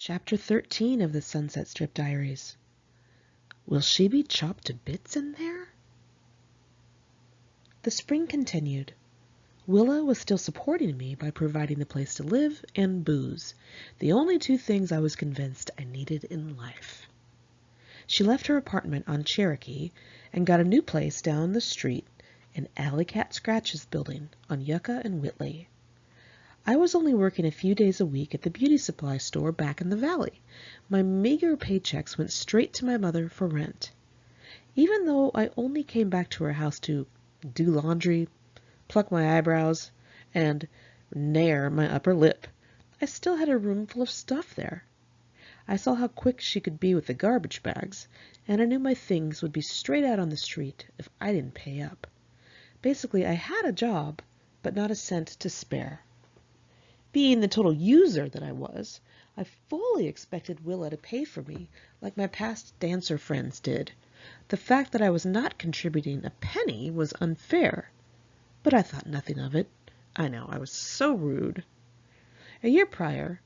Chapter 13 of the Sunset Strip Diaries. Will she be chopped to bits in there? The spring continued. Willa was still supporting me by providing the place to live and booze, the only two things I was convinced I needed in life. She left her apartment on Cherokee and got a new place down the street in Alley Cat Scratch's building on Yucca and Whitley. I was only working a few days a week at the beauty supply store back in the valley. My meager paychecks went straight to my mother for rent. Even though I only came back to her house to do laundry, pluck my eyebrows, and nair my upper lip, I still had a room full of stuff there. I saw how quick she could be with the garbage bags, and I knew my things would be straight out on the street if I didn't pay up. Basically, I had a job, but not a cent to spare. Being the total user that I was, I fully expected Willa to pay for me like my past dancer friends did. The fact that I was not contributing a penny was unfair, but I thought nothing of it. I know, I was so rude. A year prior,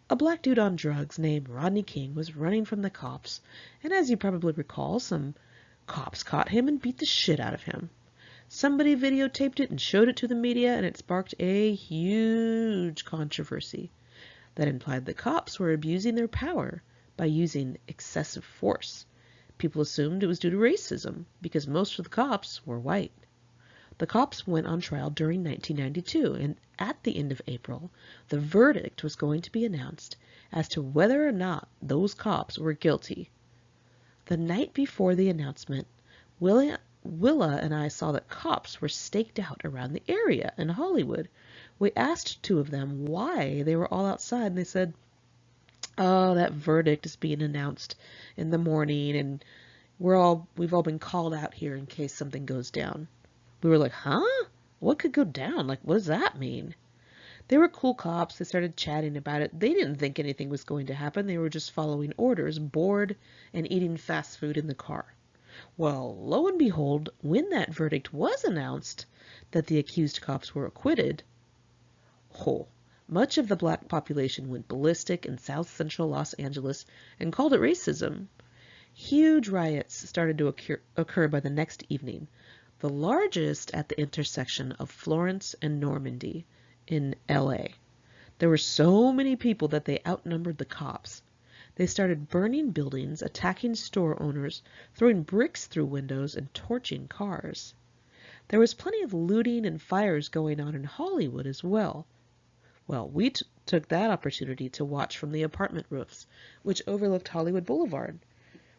a black dude on drugs named Rodney King was running from the cops, and as you probably recall, some cops caught him and beat the shit out of him. Somebody videotaped it and showed it to the media, and it sparked a huge controversy that implied the cops were abusing their power by using excessive force. People assumed it was due to racism, because most of the cops were white. The cops went on trial during 1992, and at the end of April, the verdict was going to be announced as to whether or not those cops were guilty. The night before the announcement, Willa and I saw that cops were staked out around the area in Hollywood. We asked two of them why they were all outside, and they said, "Oh, that verdict is being announced in the morning, and we've all been called out here in case something goes down." We were like, "Huh? What could go down? Like, what does that mean?" They were cool cops. They started chatting about it. They didn't think anything was going to happen. They were just following orders, bored, and eating fast food in the car. Well, lo and behold, when that verdict was announced that the accused cops were acquitted, much of the black population went ballistic in South Central Los Angeles and called it racism. Huge riots started to occur by the next evening, the largest at the intersection of Florence and Normandy in L.A. There were so many people that they outnumbered the cops. They started burning buildings, attacking store owners, throwing bricks through windows, and torching cars. There was plenty of looting and fires going on in Hollywood as well. Well, we took that opportunity to watch from the apartment roofs, which overlooked Hollywood Boulevard.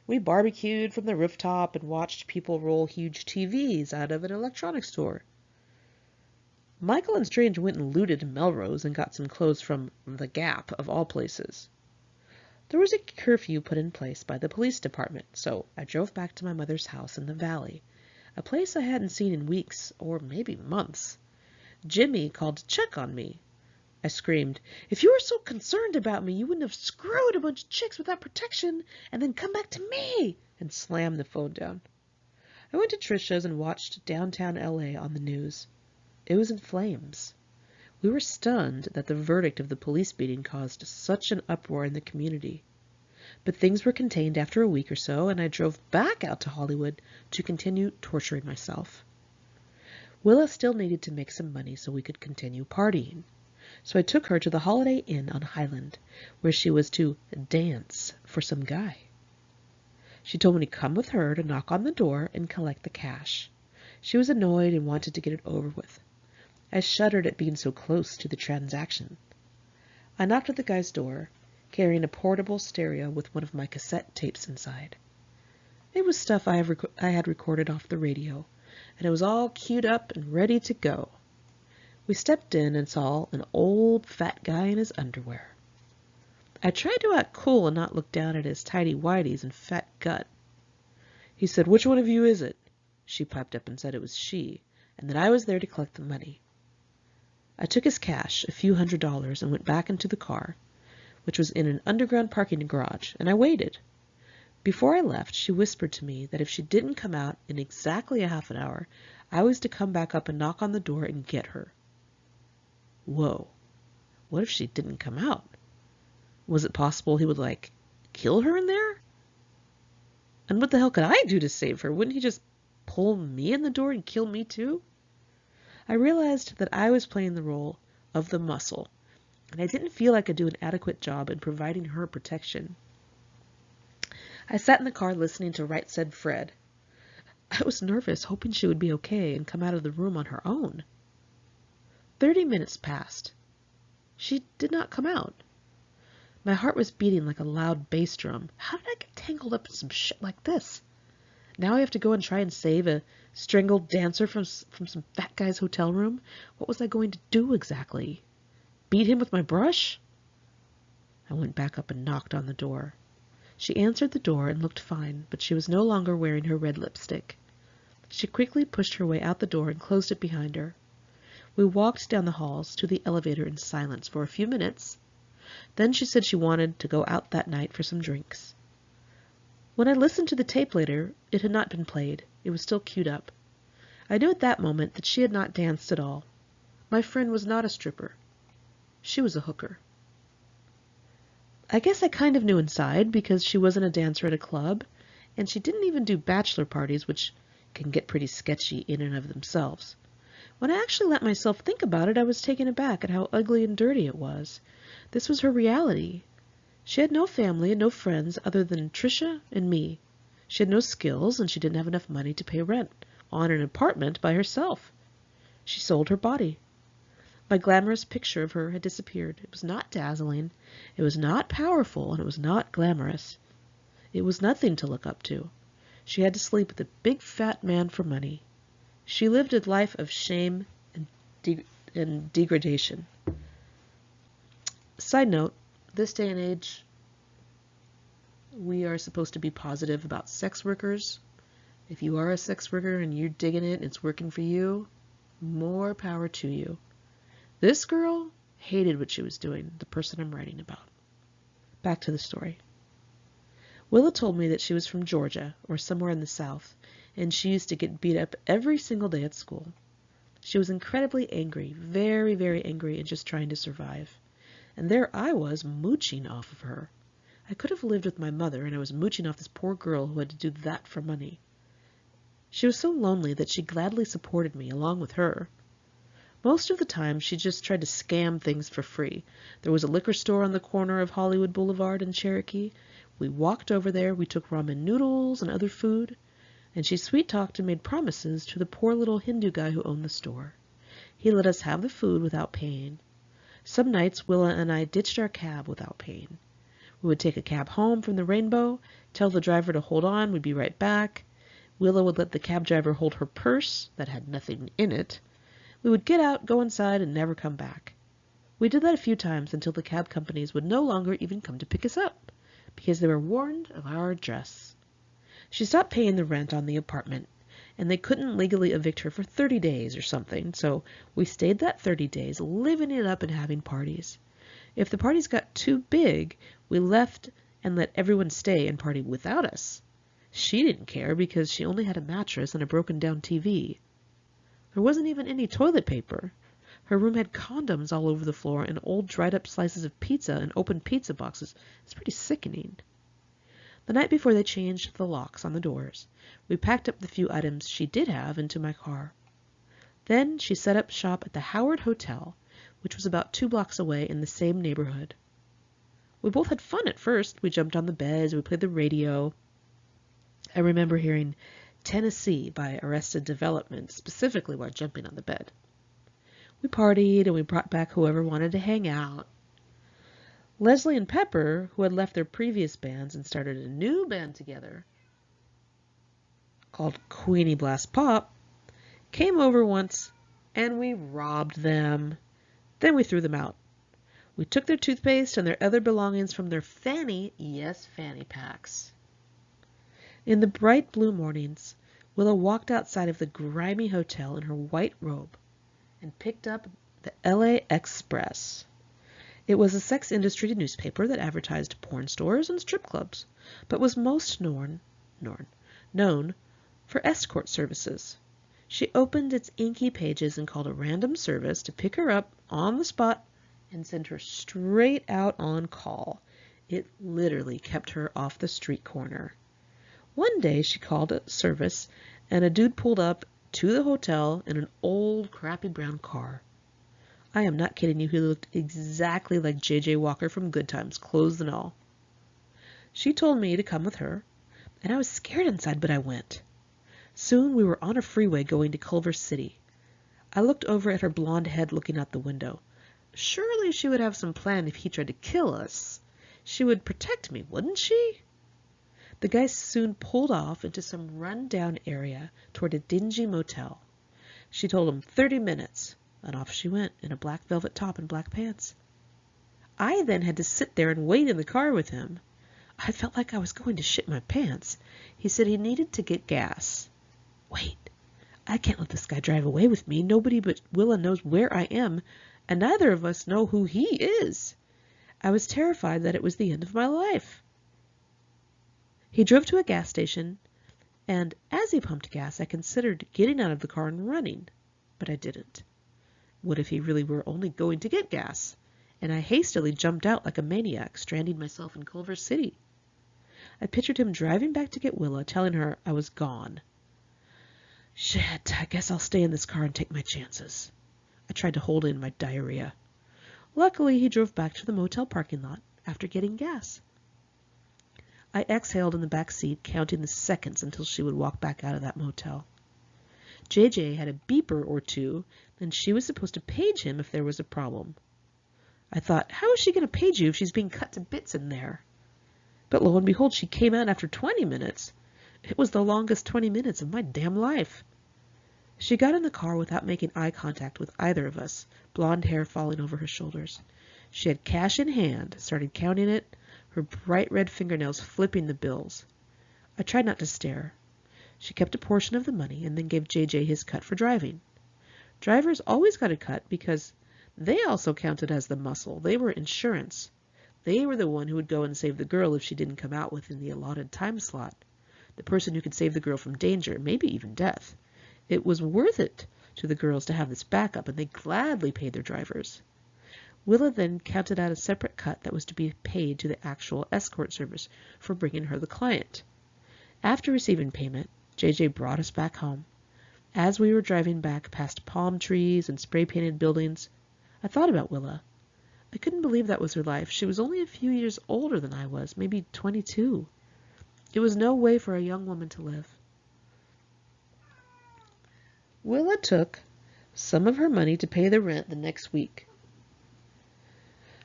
We barbecued from the rooftop and watched people roll huge TVs out of an electronics store. Michael and Strange went and looted Melrose and got some clothes from The Gap, of all places. There was a curfew put in place by the police department, so I drove back to my mother's house in the valley, a place I hadn't seen in weeks or maybe months. Jimmy called to check on me. I screamed, "If you were so concerned about me, you wouldn't have screwed a bunch of chicks without protection and then come back to me," and slammed the phone down. I went to Trisha's and watched downtown L.A. on the news. It was in flames. We were stunned that the verdict of the police beating caused such an uproar in the community. But things were contained after a week or so, and I drove back out to Hollywood to continue torturing myself. Willa still needed to make some money so we could continue partying. So I took her to the Holiday Inn on Highland, where she was to dance for some guy. She told me to come with her to knock on the door and collect the cash. She was annoyed and wanted to get it over with. I shuddered at being so close to the transaction. I knocked at the guy's door, carrying a portable stereo with one of my cassette tapes inside. It was stuff I had recorded off the radio, and it was all queued up and ready to go. We stepped in and saw an old fat guy in his underwear. I tried to act cool and not look down at his tighty-whities and fat gut. He said, "Which one of you is it?" She piped up and said it was she, and that I was there to collect the money. I took his cash, a few $100s, and went back into the car, which was in an underground parking garage, and I waited. Before I left, she whispered to me that if she didn't come out in exactly a half an hour, I was to come back up and knock on the door and get her. Whoa. What if she didn't come out? Was it possible he would, like, kill her in there? And what the hell could I do to save her? Wouldn't he just pull me in the door and kill me too? I realized that I was playing the role of the muscle, and I didn't feel I could do an adequate job in providing her protection. I sat in the car listening to Right Said Fred. I was nervous, hoping she would be okay and come out of the room on her own. 30 minutes passed. She did not come out. My heart was beating like a loud bass drum. How did I get tangled up in some shit like this? Now I have to go and try and save a strangled dancer from some fat guy's hotel room? What was I going to do exactly? Beat him with my brush? I went back up and knocked on the door. She answered the door and looked fine, but she was no longer wearing her red lipstick. She quickly pushed her way out the door and closed it behind her. We walked down the halls to the elevator in silence for a few minutes. Then she said she wanted to go out that night for some drinks. When I listened to the tape later, it had not been played. It was still queued up. I knew at that moment that she had not danced at all. My friend was not a stripper. She was a hooker. I guess I kind of knew inside because she wasn't a dancer at a club, and she didn't even do bachelor parties, which can get pretty sketchy in and of themselves. When I actually let myself think about it, I was taken aback at how ugly and dirty it was. This was her reality. She had no family and no friends other than Tricia and me. She had no skills, and she didn't have enough money to pay rent on an apartment by herself. She sold her body. My glamorous picture of her had disappeared. It was not dazzling, it was not powerful, and it was not glamorous. It was nothing to look up to. She had to sleep with a big fat man for money. She lived a life of shame and degradation. Side note, this day and age, we are supposed to be positive about sex workers. If you are a sex worker and you're digging it and it's working for you, more power to you. This girl hated what she was doing, the person I'm writing about. Back to the story. Willa told me that she was from Georgia, or somewhere in the South, and she used to get beat up every single day at school. She was incredibly angry, very, very angry, and just trying to survive. And there I was, mooching off of her. I could have lived with my mother, and I was mooching off this poor girl who had to do that for money. She was so lonely that she gladly supported me along with her. Most of the time, she just tried to scam things for free. There was a liquor store on the corner of Hollywood Boulevard and Cherokee. We walked over there, we took ramen noodles and other food, and she sweet-talked and made promises to the poor little Hindu guy who owned the store. He let us have the food without paying. Some nights, Willa and I ditched our cab without paying. We would take a cab home from the Rainbow, tell the driver to hold on, we'd be right back. Willa would let the cab driver hold her purse that had nothing in it. We would get out, go inside, and never come back. We did that a few times until the cab companies would no longer even come to pick us up, because they were warned of our address. She stopped paying the rent on the apartment, and they couldn't legally evict her for 30 days or something, so we stayed that 30 days, living it up and having parties. If the parties got too big, we left and let everyone stay and party without us. She didn't care because she only had a mattress and a broken-down TV. There wasn't even any toilet paper. Her room had condoms all over the floor and old dried-up slices of pizza and open pizza boxes. It's pretty sickening. The night before they changed the locks on the doors, we packed up the few items she did have into my car. Then she set up shop at the Howard Hotel, which was about 2 blocks away in the same neighborhood. We both had fun at first. We jumped on the beds, we played the radio. I remember hearing Tennessee by Arrested Development, specifically while jumping on the bed. We partied and we brought back whoever wanted to hang out. Leslie and Pepper, who had left their previous bands and started a new band together called Queenie Blast Pop, came over once and we robbed them. Then we threw them out. We took their toothpaste and their other belongings from their fanny packs. In the bright blue mornings, Willa walked outside of the grimy hotel in her white robe and picked up the LA Express. It was a sex industry newspaper that advertised porn stores and strip clubs, but was most known for escort services. She opened its inky pages and called a random service to pick her up on the spot and send her straight out on call. It literally kept her off the street corner. One day she called a service, and a dude pulled up to the hotel in an old, crappy brown car. I am not kidding you, he looked exactly like J.J. Walker from Good Times, clothes and all. She told me to come with her, and I was scared inside, but I went. Soon we were on a freeway going to Culver City. I looked over at her blonde head looking out the window. Surely she would have some plan if he tried to kill us. She would protect me, wouldn't she? The guy soon pulled off into some run-down area toward a dingy motel. She told him 30 minutes, and off she went in a black velvet top and black pants. I then had to sit there and wait in the car with him. I felt like I was going to shit my pants. He said he needed to get gas. Wait, I can't let this guy drive away with me. Nobody but Willa knows where I am, and neither of us know who he is. I was terrified that it was the end of my life. He drove to a gas station, and as he pumped gas, I considered getting out of the car and running, but I didn't. What if he really were only going to get gas? And I hastily jumped out like a maniac, stranding myself in Culver City. I pictured him driving back to get Willa, telling her I was gone. Shit, I guess I'll stay in this car and take my chances. I tried to hold in my diarrhea. Luckily, he drove back to the motel parking lot after getting gas. I exhaled in the back seat, counting the seconds until she would walk back out of that motel. JJ had a beeper or two, and she was supposed to page him if there was a problem. I thought, how is she going to page you if she's being cut to bits in there? But lo and behold, she came out after 20 minutes. It was the longest 20 minutes of my damn life. She got in the car without making eye contact with either of us, blonde hair falling over her shoulders. She had cash in hand, started counting it, her bright red fingernails flipping the bills. I tried not to stare. She kept a portion of the money and then gave JJ his cut for driving. Drivers always got a cut because they also counted as the muscle. They were insurance. They were the one who would go and save the girl if she didn't come out within the allotted time slot. The person who could save the girl from danger, maybe even death. It was worth it to the girls to have this backup, and they gladly paid their drivers. Willa then counted out a separate cut that was to be paid to the actual escort service for bringing her the client. After receiving payment, JJ brought us back home. As we were driving back past palm trees and spray-painted buildings, I thought about Willa. I couldn't believe that was her life. She was only a few years older than I was, maybe 22. It was no way for a young woman to live. Willa took some of her money to pay the rent the next week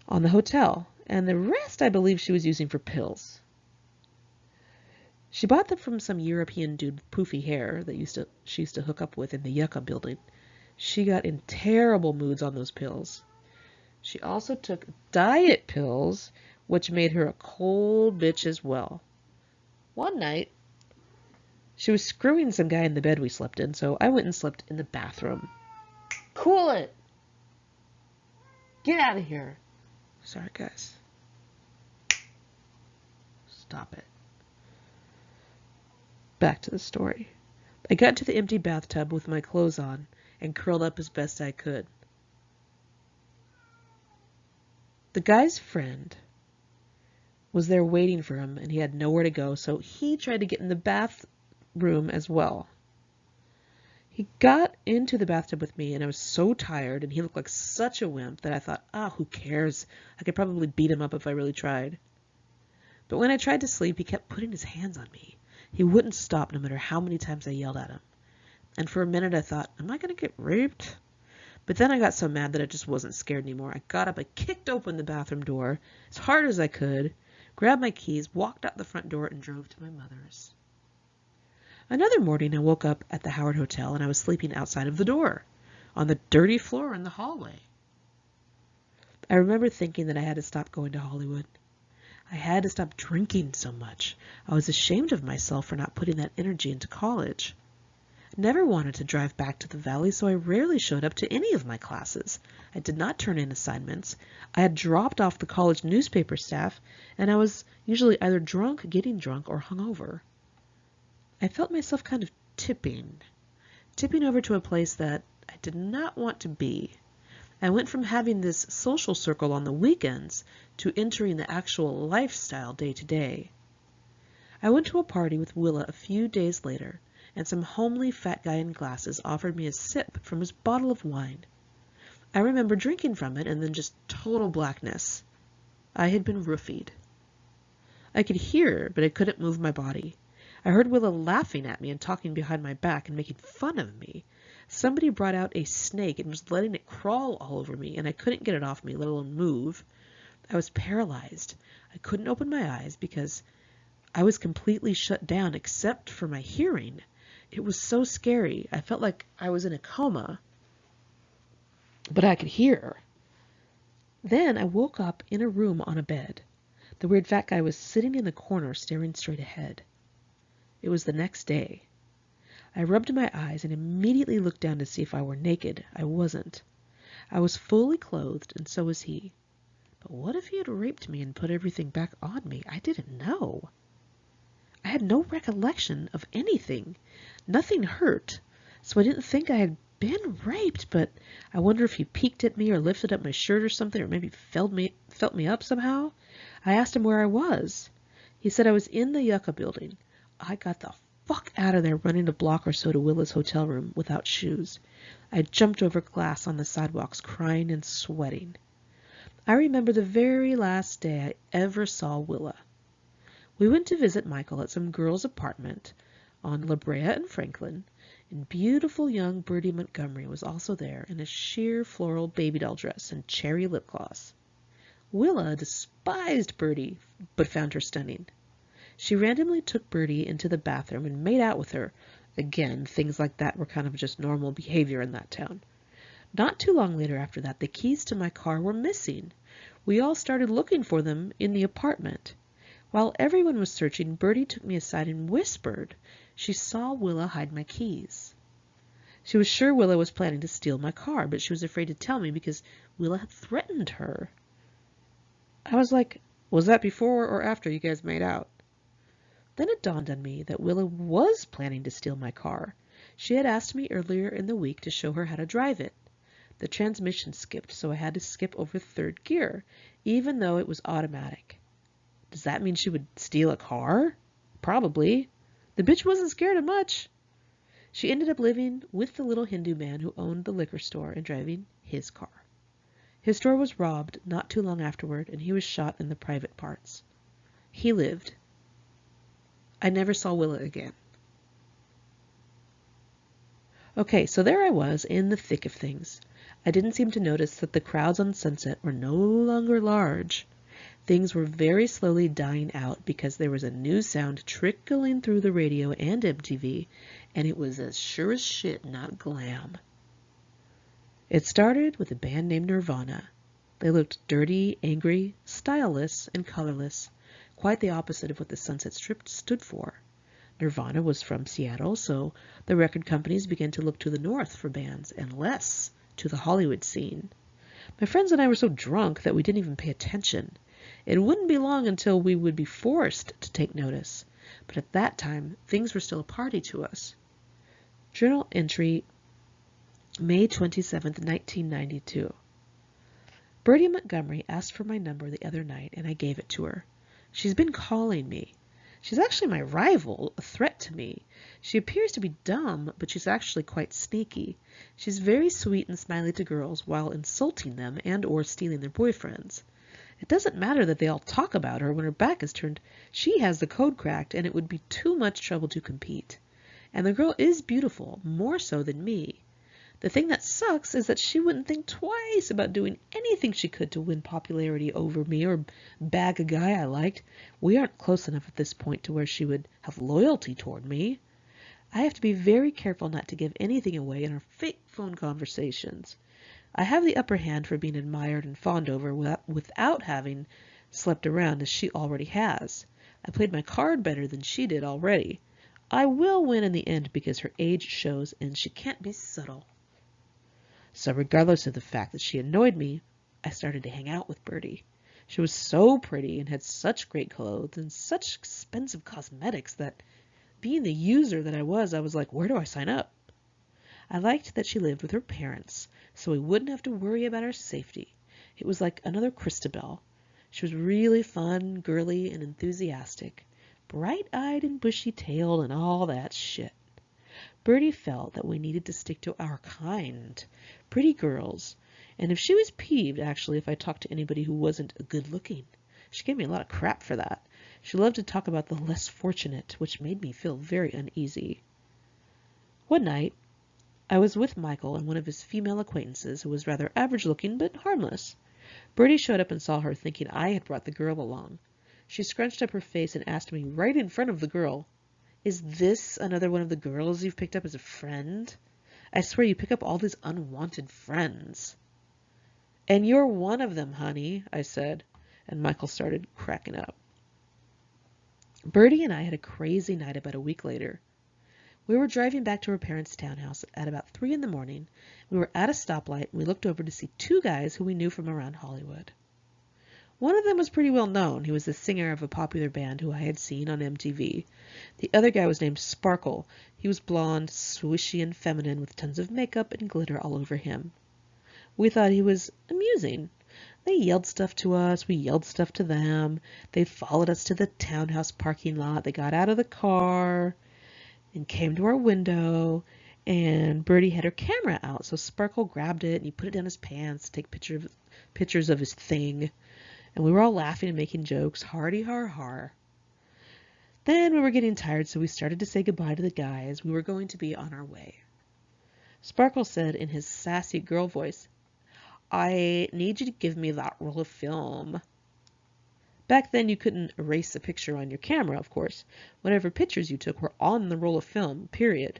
on the hotel, and the rest I believe she was using for pills. She bought them from some European dude with poofy hair that she used to hook up with in the Yucca building. She got in terrible moods on those pills. She also took diet pills, which made her a cold bitch as well. One night, she was screwing some guy in the bed we slept in, so I went and slept in the bathroom. Cool it! Get out of here! Sorry, guys. Stop it. Back to the story. I got to the empty bathtub with my clothes on and curled up as best I could. The guy's friend was there waiting for him, and he had nowhere to go, so he tried to get in the bathroom as well. He got into the bathtub with me, and I was so tired, and he looked like such a wimp that I thought, who cares? I could probably beat him up if I really tried. But when I tried to sleep, he kept putting his hands on me. He wouldn't stop no matter how many times I yelled at him. And for a minute I thought, am I going to get raped? But then I got so mad that I just wasn't scared anymore. I got up, I kicked open the bathroom door as hard as I could, grabbed my keys, walked out the front door, and drove to my mother's. Another morning I woke up at the Howard Hotel, and I was sleeping outside of the door, on the dirty floor in the hallway. I remember thinking that I had to stop going to Hollywood. I had to stop drinking so much. I was ashamed of myself for not putting that energy into college. I never wanted to drive back to the valley, so I rarely showed up to any of my classes. I did not turn in assignments. I had dropped off the college newspaper staff, and I was usually either drunk, getting drunk, or hungover. I felt myself kind of tipping over to a place that I did not want to be. I went from having this social circle on the weekends to entering the actual lifestyle day to day. I went to a party with Willa a few days later, and some homely fat guy in glasses offered me a sip from his bottle of wine. I remember drinking from it and then just total blackness. I had been roofied. I could hear, but I couldn't move my body. I heard Willa laughing at me and talking behind my back and making fun of me. Somebody brought out a snake and was letting it crawl all over me, and I couldn't get it off me, let alone move. I was paralyzed. I couldn't open my eyes because I was completely shut down except for my hearing. It was so scary. I felt like I was in a coma, but I could hear. Then I woke up in a room on a bed. The weird fat guy was sitting in the corner staring straight ahead. It was the next day. I rubbed my eyes and immediately looked down to see if I were naked. I wasn't. I was fully clothed, and so was he. But what if he had raped me and put everything back on me? I didn't know. I had no recollection of anything. Nothing hurt, so I didn't think I had been raped, but I wonder if he peeked at me or lifted up my shirt or something, or maybe felt me up somehow. I asked him where I was. He said I was in the Yucca building. I got the fuck out of there running a block or so to Willa's hotel room without shoes. I jumped over glass on the sidewalks, crying and sweating. I remember the very last day I ever saw Willa. We went to visit Michael at some girl's apartment on La Brea and Franklin, and beautiful young Bertie Montgomery was also there in a sheer floral baby doll dress and cherry lip gloss. Willa despised Bertie, but found her stunning. She randomly took Bertie into the bathroom and made out with her. Again, things like that were kind of just normal behavior in that town. Not too long later after that, the keys to my car were missing. We all started looking for them in the apartment. While everyone was searching, Bertie took me aside and whispered she saw Willa hide my keys. She was sure Willa was planning to steal my car, but she was afraid to tell me because Willa had threatened her. I was like, was that before or after you guys made out? Then it dawned on me that Willa was planning to steal my car. She had asked me earlier in the week to show her how to drive it. The transmission skipped, so I had to skip over third gear, even though it was automatic. Does that mean she would steal a car? Probably. The bitch wasn't scared of much. She ended up living with the little Hindu man who owned the liquor store and driving his car. His store was robbed not too long afterward, and he was shot in the private parts. He lived. I never saw Willa again. Okay, so there I was in the thick of things. I didn't seem to notice that the crowds on Sunset were no longer large. Things were very slowly dying out because there was a new sound trickling through the radio and MTV, and it was as sure as shit not glam. It started with a band named Nirvana. They looked dirty, angry, styleless, and colorless, quite the opposite of what the Sunset Strip stood for. Nirvana was from Seattle, so the record companies began to look to the north for bands and less to the Hollywood scene. My friends and I were so drunk that we didn't even pay attention. It wouldn't be long until we would be forced to take notice, but at that time, things were still a party to us. Journal entry, May 27th, 1992. Bertie Montgomery asked for my number the other night, and I gave it to her. She's been calling me. She's actually my rival, a threat to me. She appears to be dumb, but she's actually quite sneaky. She's very sweet and smiley to girls while insulting them and or stealing their boyfriends. It doesn't matter that they all talk about her when her back is turned. She has the code cracked, and it would be too much trouble to compete. And the girl is beautiful, more so than me. The thing that sucks is that she wouldn't think twice about doing anything she could to win popularity over me or bag a guy I liked. We aren't close enough at this point to where she would have loyalty toward me. I have to be very careful not to give anything away in our fake phone conversations. I have the upper hand for being admired and fawned over without having slept around as she already has. I played my card better than she did already. I will win in the end because her age shows and she can't be subtle. So regardless of the fact that she annoyed me, I started to hang out with Bertie. She was so pretty and had such great clothes and such expensive cosmetics that, being the user that I was like, where do I sign up? I liked that she lived with her parents, so we wouldn't have to worry about our safety. It was like another Christabel. She was really fun, girly, and enthusiastic, bright-eyed and bushy-tailed and all that shit. Bertie felt that we needed to stick to our kind, pretty girls, and if she was peeved, actually, if I talked to anybody who wasn't good-looking. She gave me a lot of crap for that. She loved to talk about the less fortunate, which made me feel very uneasy. One night, I was with Michael and one of his female acquaintances who was rather average-looking but harmless. Bertie showed up and saw her, thinking I had brought the girl along. She scrunched up her face and asked me right in front of the girl, "Is this another one of the girls you've picked up as a friend? I swear you pick up all these unwanted friends." "And you're one of them, honey," I said, and Michael started cracking up. Bertie and I had a crazy night about a week later. We were driving back to her parents' townhouse at about 3 in the morning. We were at a stoplight, and we looked over to see two guys who we knew from around Hollywood. One of them was pretty well known. He was the singer of a popular band who I had seen on MTV. The other guy was named Sparkle. He was blonde, swishy, and feminine with tons of makeup and glitter all over him. We thought he was amusing. They yelled stuff to us. We yelled stuff to them. They followed us to the townhouse parking lot. They got out of the car and came to our window, and Bertie had her camera out, so Sparkle grabbed it and he put it down his pants to take pictures of his thing, and we were all laughing and making jokes, hardy har har. Then we were getting tired, so we started to say goodbye to the guys. We were going to be on our way. Sparkle said in his sassy girl voice, "I need you to give me that roll of film." Back then, you couldn't erase a picture on your camera, of course. Whatever pictures you took were on the roll of film, period.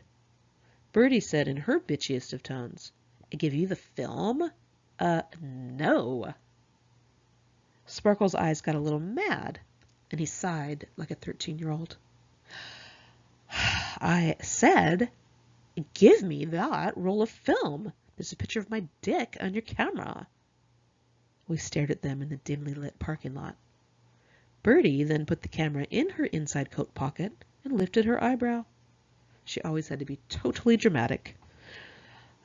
Bertie said in her bitchiest of tones, "I give you the film? No." Sparkle's eyes got a little mad, and he sighed like a 13-year-old. "I said, give me that roll of film. There's a picture of my dick on your camera." We stared at them in the dimly lit parking lot. Bertie then put the camera in her inside coat pocket and lifted her eyebrow. She always had to be totally dramatic.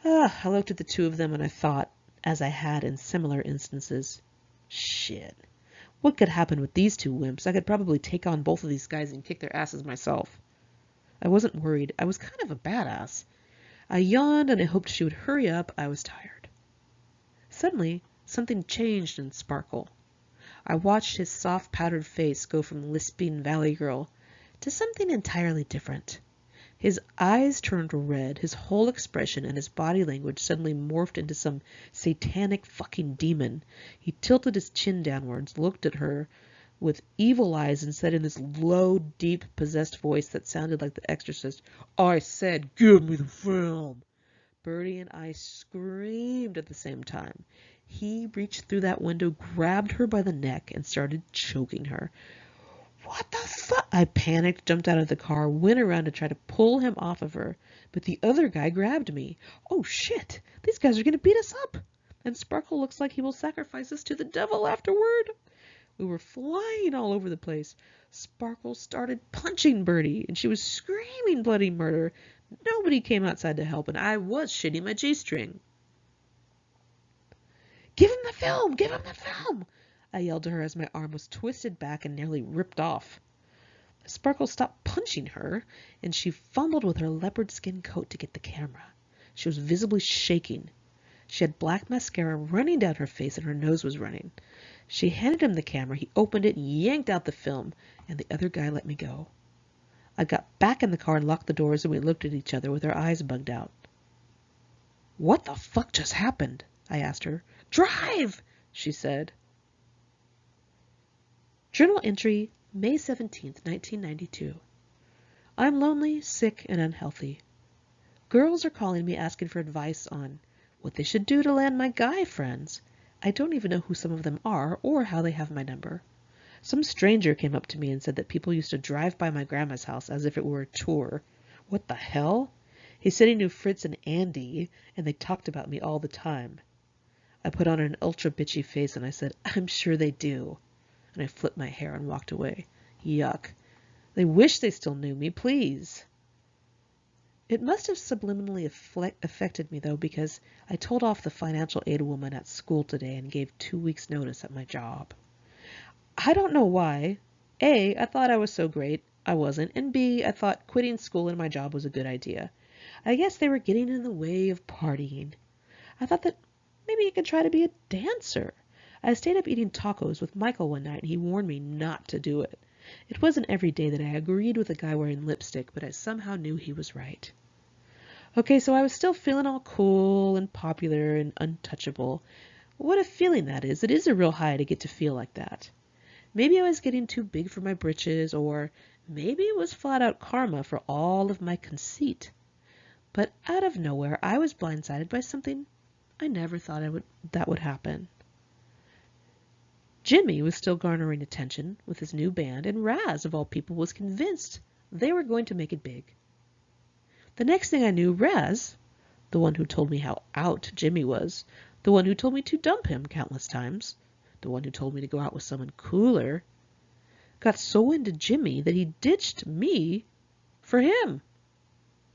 I looked at the two of them and I thought, as I had in similar instances, shit, what could happen with these two wimps? I could probably take on both of these guys and kick their asses myself. I wasn't worried. I was kind of a badass. I yawned and I hoped she would hurry up. I was tired. Suddenly, something changed in Sparkle. I watched his soft powdered face go from lisping valley girl to something entirely different. His eyes turned red, his whole expression and his body language suddenly morphed into some satanic fucking demon. He tilted his chin downwards, looked at her with evil eyes and said in this low, deep, possessed voice that sounded like the Exorcist, "I said, give me the film." Bertie and I screamed at the same time. He reached through that window, grabbed her by the neck, and started choking her. "What the fuck?" I panicked, jumped out of the car, went around to try to pull him off of her, but the other guy grabbed me. "Oh shit, these guys are going to beat us up, and Sparkle looks like he will sacrifice us to the devil afterward." We were flying all over the place. Sparkle started punching Bertie, and she was screaming bloody murder. Nobody came outside to help, and I was shitting my G-string. "Give him the film! Give him the film!" I yelled to her as my arm was twisted back and nearly ripped off. Sparkle stopped punching her, and she fumbled with her leopard skin coat to get the camera. She was visibly shaking. She had black mascara running down her face, and her nose was running. She handed him the camera. He opened it and yanked out the film, and the other guy let me go. I got back in the car and locked the doors, and we looked at each other with our eyes bugged out. "What the fuck just happened?" I asked her. "Drive!" she said. Journal entry, May 17th, 1992. I'm lonely, sick, and unhealthy. Girls are calling me asking for advice on what they should do to land my guy friends. I don't even know who some of them are or how they have my number. Some stranger came up to me and said that people used to drive by my grandma's house as if it were a tour. What the hell? He said he knew Fritz and Andy, and they talked about me all the time. I put on an ultra-bitchy face and I said, "I'm sure they do." And I flipped my hair and walked away. Yuck. They wish they still knew me, please. It must have subliminally affected me, though, because I told off the financial aid woman at school today and gave 2 weeks' notice at my job. I don't know why. A, I thought I was so great. I wasn't. And B, I thought quitting school and my job was a good idea. I guess they were getting in the way of partying. I thought that maybe I could try to be a dancer. I stayed up eating tacos with Michael one night and he warned me not to do it. It wasn't every day that I agreed with a guy wearing lipstick, but I somehow knew he was right. Okay, so I was still feeling all cool and popular and untouchable. What a feeling that is. It is a real high to get to feel like that. Maybe I was getting too big for my britches, or maybe it was flat out karma for all of my conceit. But out of nowhere, I was blindsided by something I never thought that would happen. Jimmy was still garnering attention with his new band, and Raz, of all people, was convinced they were going to make it big. The next thing I knew, Raz, the one who told me how out Jimmy was, the one who told me to dump him countless times, the one who told me to go out with someone cooler, got so into Jimmy that he ditched me for him.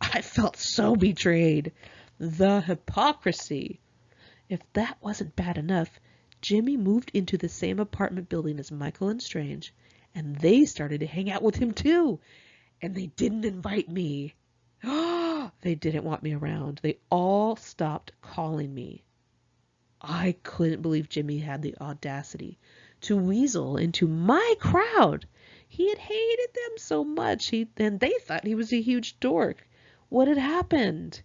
I felt so betrayed. The hypocrisy. If that wasn't bad enough, Jimmy moved into the same apartment building as Michael and Strange, and they started to hang out with him too. And they didn't invite me. They didn't want me around. They all stopped calling me. I couldn't believe Jimmy had the audacity to weasel into my crowd. He had hated them so much, and they thought he was a huge dork. What had happened?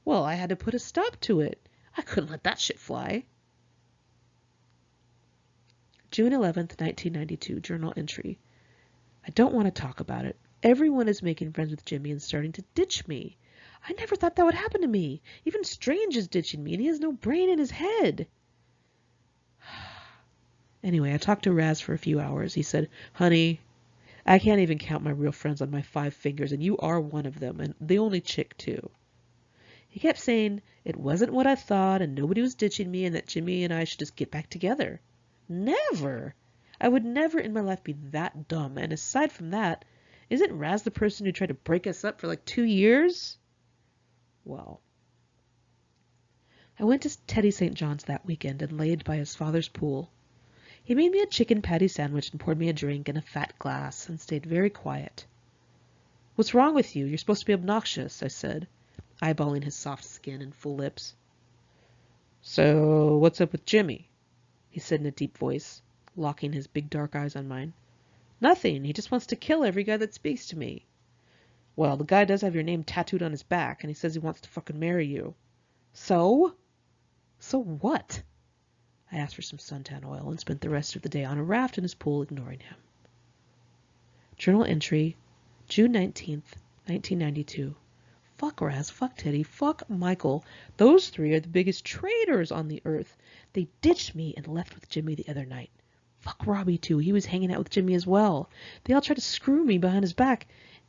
Well, I had to put a stop to it. I couldn't let that shit fly. June 11th, 1992, journal entry. I don't want to talk about it. Everyone is making friends with Jimmy and starting to ditch me. I never thought that would happen to me. Even Strange is ditching me, and he has no brain in his head. Anyway, I talked to Raz for a few hours. He said, "Honey, I can't even count my real friends on my 5 fingers, and you are one of them, and the only chick, too." He kept saying it wasn't what I thought, and nobody was ditching me, and that Jimmy and I should just get back together. Never! I would never in my life be that dumb, and aside from that, isn't Raz the person who tried to break us up for like 2 years? Well, I went to Teddy St. John's that weekend and laid by his father's pool. He made me a chicken patty sandwich and poured me a drink in a fat glass and stayed very quiet. "What's wrong with you? You're supposed to be obnoxious," I said, eyeballing his soft skin and full lips. "So, what's up with Jimmy?" he said in a deep voice, locking his big dark eyes on mine. "Nothing. He just wants to kill every guy that speaks to me." "Well, the guy does have your name tattooed on his back, and he says he wants to fucking marry you." "So?" "So what?" I asked for some suntan oil and spent the rest of the day on a raft in his pool, ignoring him. Journal entry, June 19th, 1992. Fuck Raz, fuck Teddy, fuck Michael. Those 3 are the biggest traitors on the earth. They ditched me and left with Jimmy the other night. Fuck Robbie, too. He was hanging out with Jimmy as well. They all try to screw me behind his back,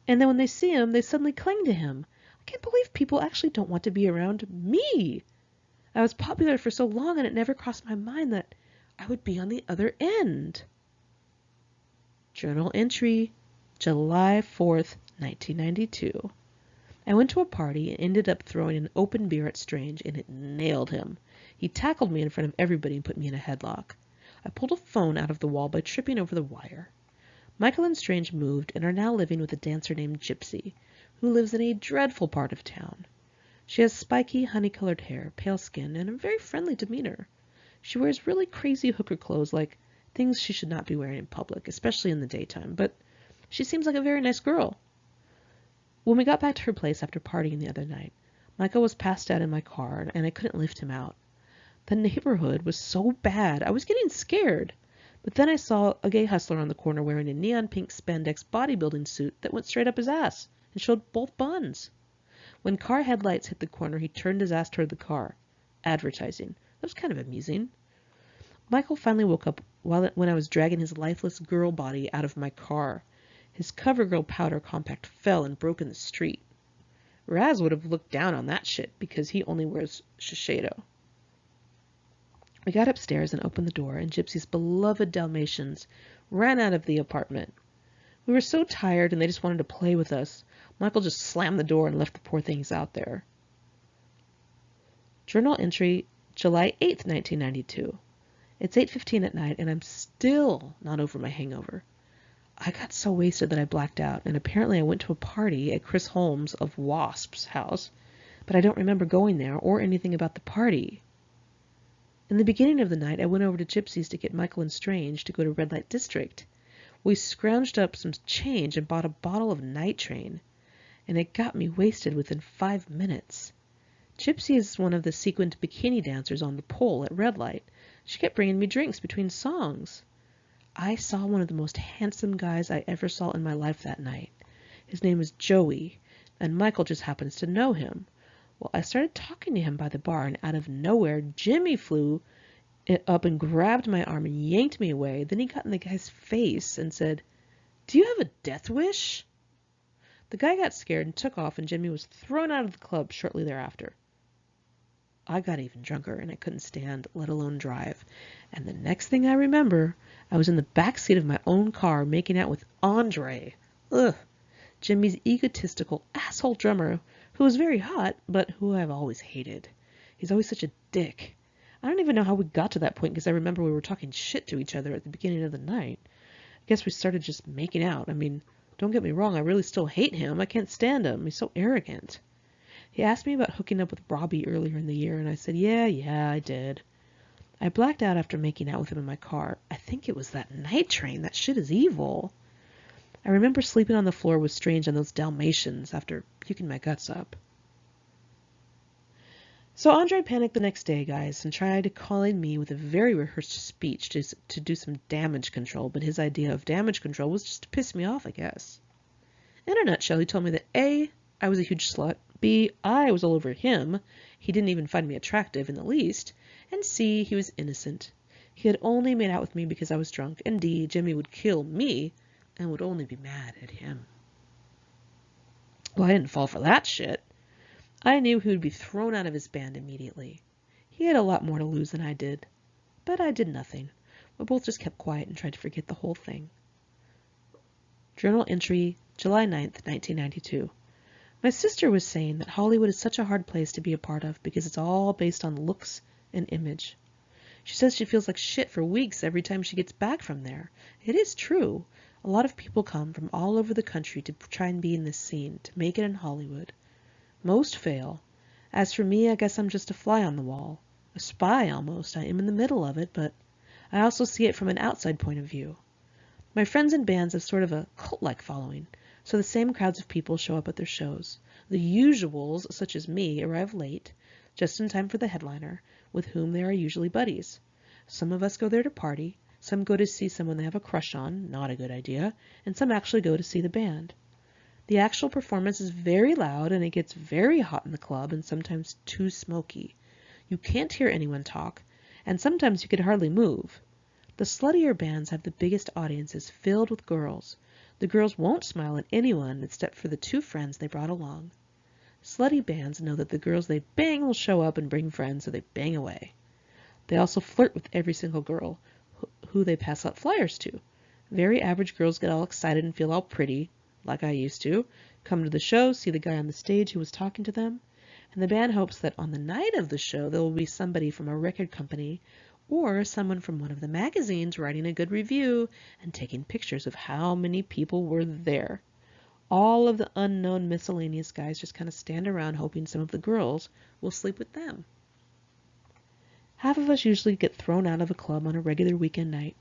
and then when they see him, they suddenly cling to him. I can't believe people actually don't want to be around me. I was popular for so long, and it never crossed my mind that I would be on the other end. Journal entry, July 4th, 1992. I went to a party and ended up throwing an open beer at Strange, and it nailed him. He tackled me in front of everybody and put me in a headlock. I pulled a phone out of the wall by tripping over the wire. Michael and Strange moved and are now living with a dancer named Gypsy, who lives in a dreadful part of town. She has spiky, honey-colored hair, pale skin, and a very friendly demeanor. She wears really crazy hooker clothes, like things she should not be wearing in public, especially in the daytime, but she seems like a very nice girl. When we got back to her place after partying the other night, Michael was passed out in my car, and I couldn't lift him out. The neighborhood was so bad, I was getting scared. But then I saw a gay hustler on the corner wearing a neon pink spandex bodybuilding suit that went straight up his ass and showed both buns. When car headlights hit the corner, he turned his ass toward the car. Advertising. That was kind of amusing. Michael finally woke up when I was dragging his lifeless girl body out of my car. His CoverGirl powder compact fell and broke in the street. Raz would have looked down on that shit because he only wears Shiseido. We got upstairs and opened the door, and Gypsy's beloved Dalmatians ran out of the apartment. We were so tired, and they just wanted to play with us. Michael just slammed the door and left the poor things out there. Journal entry, July 8th, 1992. It's 8:15 at night, and I'm still not over my hangover. I got so wasted that I blacked out, and apparently I went to a party at Chris Holmes of Wasp's house, but I don't remember going there or anything about the party. In the beginning of the night, I went over to Gypsy's to get Michael and Strange to go to Red Light District. We scrounged up some change and bought a bottle of Night Train, and it got me wasted within 5 minutes. Gypsy is one of the sequined bikini dancers on the pole at Red Light. She kept bringing me drinks between songs. I saw one of the most handsome guys I ever saw in my life that night. His name is Joey, and Michael just happens to know him. Well, I started talking to him by the bar, and out of nowhere, Jimmy flew up and grabbed my arm and yanked me away. Then he got in the guy's face and said, "Do you have a death wish?" The guy got scared and took off, and Jimmy was thrown out of the club shortly thereafter. I got even drunker, and I couldn't stand, let alone drive. And the next thing I remember, I was in the back seat of my own car making out with Andre. Ugh. Jimmy's egotistical asshole drummer, who was very hot, but who I've always hated. He's always such a dick. I don't even know how we got to that point, because I remember we were talking shit to each other at the beginning of the night. I guess we started just making out. I mean, don't get me wrong, I really still hate him. I can't stand him. He's so arrogant. He asked me about hooking up with Robbie earlier in the year, and I said, yeah, I did. I blacked out after making out with him in my car. I think it was that Night Train. That shit is evil. I remember sleeping on the floor with Strange on those Dalmatians after puking my guts up. So Andre panicked the next day, guys, and tried calling me with a very rehearsed speech to do some damage control, but his idea of damage control was just to piss me off, I guess. In a nutshell, he told me that A, I was a huge slut, B, I was all over him, he didn't even find me attractive in the least, and C, he was innocent. He had only made out with me because I was drunk, and D, Jimmy would kill me and would only be mad at him. Well, I didn't fall for that shit. I knew he would be thrown out of his band immediately. He had a lot more to lose than I did, but I did nothing. We both just kept quiet and tried to forget the whole thing. Journal entry, July 9th, 1992. My sister was saying that Hollywood is such a hard place to be a part of because it's all based on looks and image. She says she feels like shit for weeks every time she gets back from there. It is true. A lot of people come from all over the country to try and be in this scene, to make it in Hollywood. Most fail. As for me, I guess I'm just a fly on the wall. A spy, almost. I am in the middle of it, but I also see it from an outside point of view. My friends and bands have sort of a cult-like following, so the same crowds of people show up at their shows. The usuals, such as me, arrive late, just in time for the headliner, with whom they are usually buddies. Some of us go there to party, some go to see someone they have a crush on, not a good idea, and some actually go to see the band. The actual performance is very loud, and it gets very hot in the club, and sometimes too smoky. You can't hear anyone talk, and sometimes you could hardly move. The sluttier bands have the biggest audiences, filled with girls. The girls won't smile at anyone except for the two friends they brought along. Slutty bands know that the girls they bang will show up and bring friends, so they bang away. They also flirt with every single girl who they pass out flyers to. Very average girls get all excited and feel all pretty, like I used to, come to the show, see the guy on the stage who was talking to them, and the band hopes that on the night of the show there will be somebody from a record company or someone from one of the magazines writing a good review and taking pictures of how many people were there. All of the unknown miscellaneous guys just kind of stand around hoping some of the girls will sleep with them. Half of us usually get thrown out of a club on a regular weekend night.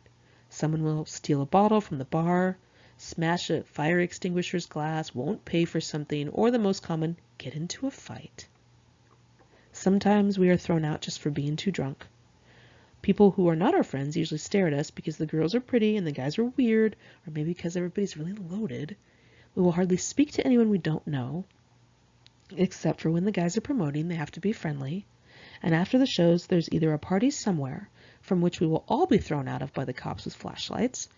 Someone will steal a bottle from the bar, smash a fire extinguisher's glass, won't pay for something, or the most common, get into a fight. Sometimes we are thrown out just for being too drunk. People who are not our friends usually stare at us because the girls are pretty and the guys are weird, or maybe because everybody's really loaded. We will hardly speak to anyone we don't know, except for when the guys are promoting, they have to be friendly. And after the shows, there's either a party somewhere, from which we will all be thrown out of by the cops with flashlights,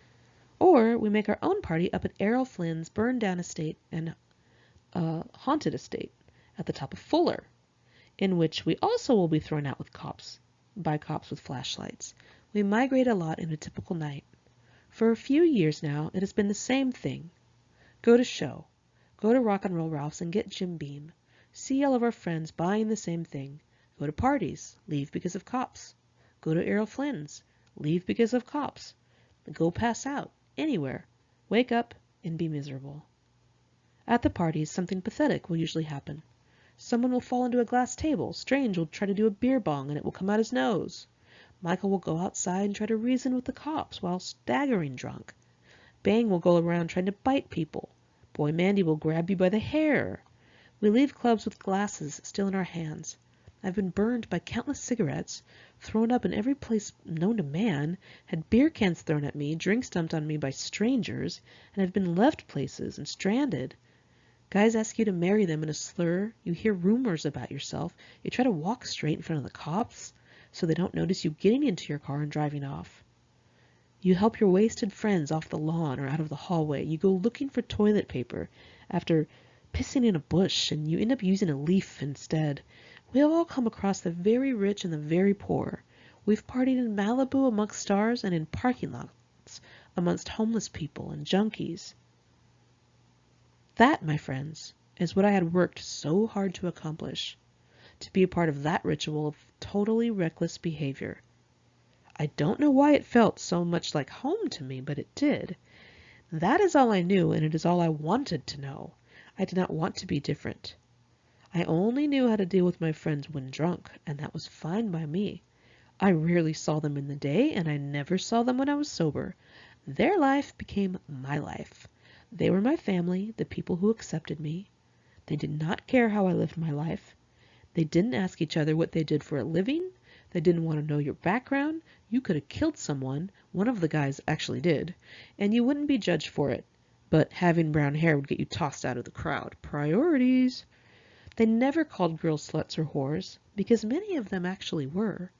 or we make our own party up at Errol Flynn's burned-down estate and haunted estate at the top of Fuller, in which we also will be thrown out by cops with flashlights. We migrate a lot in a typical night. For a few years now, it has been the same thing. Go to show. Go to Rock and Roll Ralph's and get Jim Beam. See all of our friends buying the same thing. Go to parties. Leave because of cops. Go to Errol Flynn's. Leave because of cops. Go pass out. Anywhere. Wake up and be miserable. At the parties, something pathetic will usually happen. Someone will fall into a glass table. Strange will try to do a beer bong and it will come out his nose. Michael will go outside and try to reason with the cops while staggering drunk. Bang will go around trying to bite people. Boy Mandy will grab you by the hair. We leave clubs with glasses still in our hands. I've been burned by countless cigarettes, thrown up in every place known to man, had beer cans thrown at me, drinks dumped on me by strangers, and have been left places and stranded. Guys ask you to marry them in a slur, you hear rumors about yourself, you try to walk straight in front of the cops so they don't notice you getting into your car and driving off. You help your wasted friends off the lawn or out of the hallway. You go looking for toilet paper after pissing in a bush and you end up using a leaf instead. We have all come across the very rich and the very poor. We've partied in Malibu amongst stars and in parking lots amongst homeless people and junkies. That, my friends, is what I had worked so hard to accomplish. To be a part of that ritual of totally reckless behavior. I don't know why it felt so much like home to me, but it did. That is all I knew, and it is all I wanted to know. I did not want to be different. I only knew how to deal with my friends when drunk, and that was fine by me. I rarely saw them in the day, and I never saw them when I was sober. Their life became my life. They were my family, the people who accepted me. They did not care how I lived my life. They didn't ask each other what they did for a living. They didn't want to know your background. You could have killed someone, one of the guys actually did, and you wouldn't be judged for it. But having brown hair would get you tossed out of the crowd. Priorities. They never called girls sluts or whores, because many of them actually were.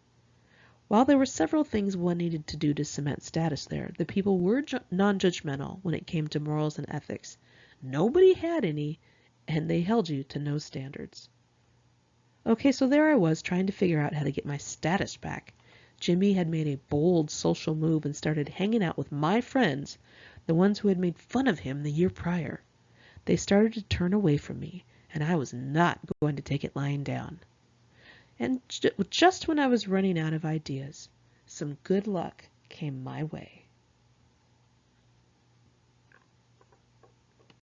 While there were several things one needed to do to cement status there, the people were non-judgmental when it came to morals and ethics. Nobody had any, and they held you to no standards. Okay, so there I was trying to figure out how to get my status back. Jimmy had made a bold social move and started hanging out with my friends, the ones who had made fun of him the year prior. They started to turn away from me, and I was not going to take it lying down. And just when I was running out of ideas, some good luck came my way.